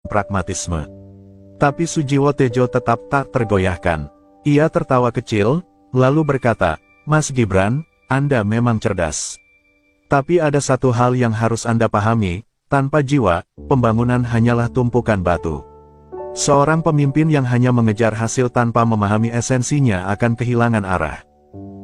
pragmatisme. Tapi Sujiwo Tejo tetap tak tergoyahkan. Ia tertawa kecil, lalu berkata, "Mas Gibran, Anda memang cerdas. Tapi ada satu hal yang harus Anda pahami, tanpa jiwa, pembangunan hanyalah tumpukan batu. Seorang pemimpin yang hanya mengejar hasil tanpa memahami esensinya akan kehilangan arah.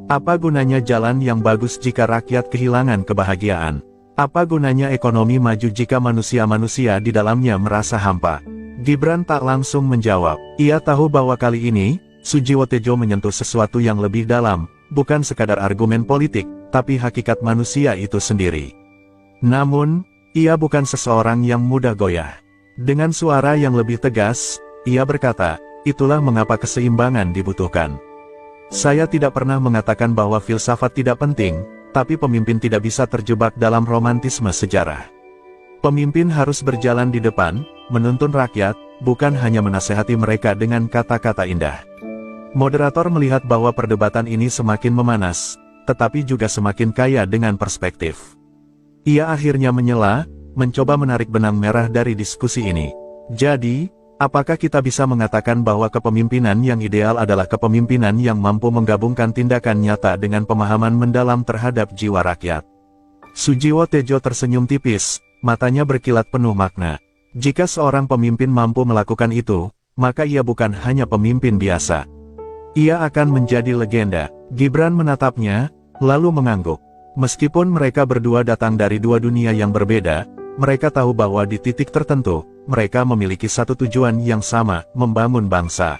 Apa gunanya jalan yang bagus jika rakyat kehilangan kebahagiaan? Apa gunanya ekonomi maju jika manusia-manusia di dalamnya merasa hampa?" Gibran tak langsung menjawab. Ia tahu bahwa kali ini, Sujiwo Tejo menyentuh sesuatu yang lebih dalam, bukan sekadar argumen politik, tapi hakikat manusia itu sendiri. Namun, ia bukan seseorang yang mudah goyah. Dengan suara yang lebih tegas, ia berkata, "Itulah mengapa keseimbangan dibutuhkan. Saya tidak pernah mengatakan bahwa filsafat tidak penting, tapi pemimpin tidak bisa terjebak dalam romantisme sejarah. Pemimpin harus berjalan di depan, menuntun rakyat, bukan hanya menasehati mereka dengan kata-kata indah." Moderator melihat bahwa perdebatan ini semakin memanas, tetapi juga semakin kaya dengan perspektif. Ia akhirnya menyela, mencoba menarik benang merah dari diskusi ini. Jadi, apakah kita bisa mengatakan bahwa kepemimpinan yang ideal adalah kepemimpinan yang mampu menggabungkan tindakan nyata dengan pemahaman mendalam terhadap jiwa rakyat? Sujiwo Tejo tersenyum tipis, matanya berkilat penuh makna. Jika seorang pemimpin mampu melakukan itu, maka ia bukan hanya pemimpin biasa. Ia akan menjadi legenda. Gibran menatapnya, lalu mengangguk. Meskipun mereka berdua datang dari dua dunia yang berbeda, mereka tahu bahwa di titik tertentu, mereka memiliki satu tujuan yang sama, membangun bangsa.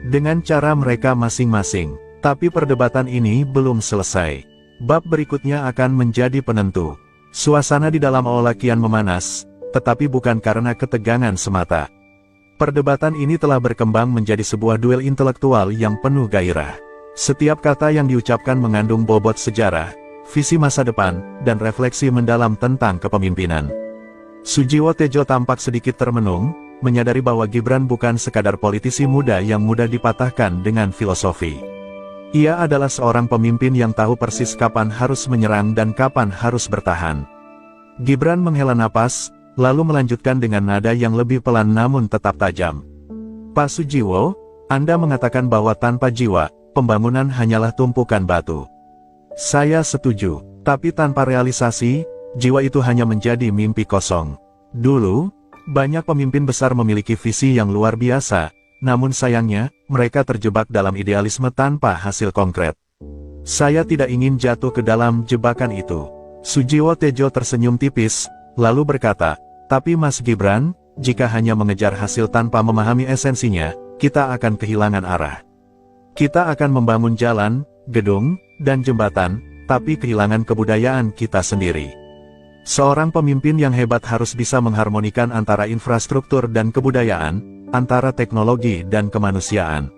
Dengan cara mereka masing-masing. Tapi perdebatan ini belum selesai. Bab berikutnya akan menjadi penentu. Suasana di dalam aula kian memanas, tetapi bukan karena ketegangan semata. Perdebatan ini telah berkembang menjadi sebuah duel intelektual yang penuh gairah. Setiap kata yang diucapkan mengandung bobot sejarah, visi masa depan, dan refleksi mendalam tentang kepemimpinan. Sujiwo Tejo tampak sedikit termenung, menyadari bahwa Gibran bukan sekadar politisi muda yang mudah dipatahkan dengan filosofi. Ia adalah seorang pemimpin yang tahu persis kapan harus menyerang dan kapan harus bertahan. Gibran menghela napas, lalu melanjutkan dengan nada yang lebih pelan namun tetap tajam. "Pak Sujiwo, Anda mengatakan bahwa tanpa jiwa, pembangunan hanyalah tumpukan batu. Saya setuju, tapi tanpa realisasi, jiwa itu hanya menjadi mimpi kosong. Dulu, banyak pemimpin besar memiliki visi yang luar biasa, namun sayangnya, mereka terjebak dalam idealisme tanpa hasil konkret. Saya tidak ingin jatuh ke dalam jebakan itu." Sujiwo Tejo tersenyum tipis, lalu berkata, "Tapi Mas Gibran, jika hanya mengejar hasil tanpa memahami esensinya, kita akan kehilangan arah. Kita akan membangun jalan, gedung, dan jembatan, tapi kehilangan kebudayaan kita sendiri." Seorang pemimpin yang hebat harus bisa mengharmonikan antara infrastruktur dan kebudayaan, antara teknologi dan kemanusiaan.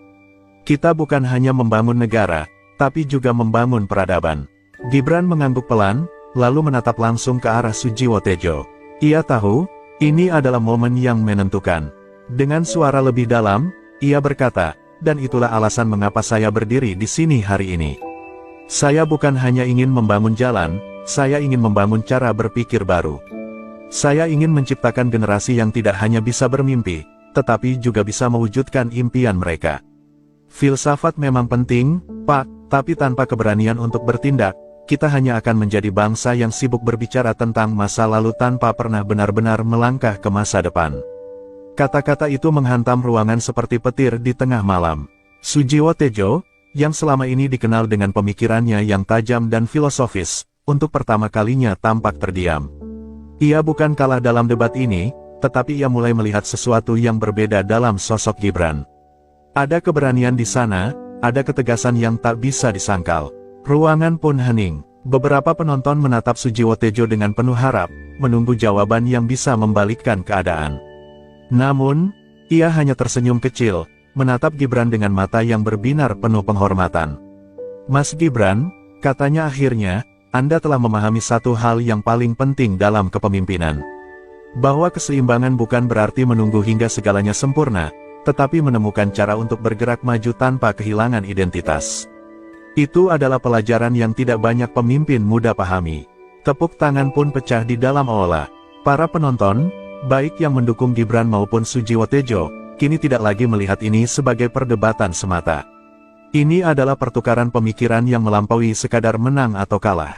Kita bukan hanya membangun negara, tapi juga membangun peradaban. Gibran mengangguk pelan, lalu menatap langsung ke arah Sujiwo Tejo. Ia tahu, ini adalah momen yang menentukan. Dengan suara lebih dalam, ia berkata, "Dan itulah alasan mengapa saya berdiri di sini hari ini. Saya bukan hanya ingin membangun jalan, saya ingin membangun cara berpikir baru. Saya ingin menciptakan generasi yang tidak hanya bisa bermimpi, tetapi juga bisa mewujudkan impian mereka. Filsafat memang penting, Pak, tapi tanpa keberanian untuk bertindak, kita hanya akan menjadi bangsa yang sibuk berbicara tentang masa lalu tanpa pernah benar-benar melangkah ke masa depan." Kata-kata itu menghantam ruangan seperti petir di tengah malam. Sujiwo Tejo, yang selama ini dikenal dengan pemikirannya yang tajam dan filosofis, untuk pertama kalinya tampak terdiam. Ia bukan kalah dalam debat ini, tetapi ia mulai melihat sesuatu yang berbeda dalam sosok Gibran. Ada keberanian di sana, ada ketegasan yang tak bisa disangkal. Ruangan pun hening. Beberapa penonton menatap Sujiwo Tejo dengan penuh harap, menunggu jawaban yang bisa membalikkan keadaan. Namun, ia hanya tersenyum kecil, menatap Gibran dengan mata yang berbinar penuh penghormatan. "Mas Gibran," katanya akhirnya, "Anda telah memahami satu hal yang paling penting dalam kepemimpinan. Bahwa keseimbangan bukan berarti menunggu hingga segalanya sempurna, tetapi menemukan cara untuk bergerak maju tanpa kehilangan identitas. Itu adalah pelajaran yang tidak banyak pemimpin muda pahami." Tepuk tangan pun pecah di dalam aula. Para penonton, Baik yang mendukung Gibran maupun Sujiwo Tejo, kini tidak lagi melihat ini sebagai perdebatan semata. Ini adalah pertukaran pemikiran yang melampaui sekadar menang atau kalah.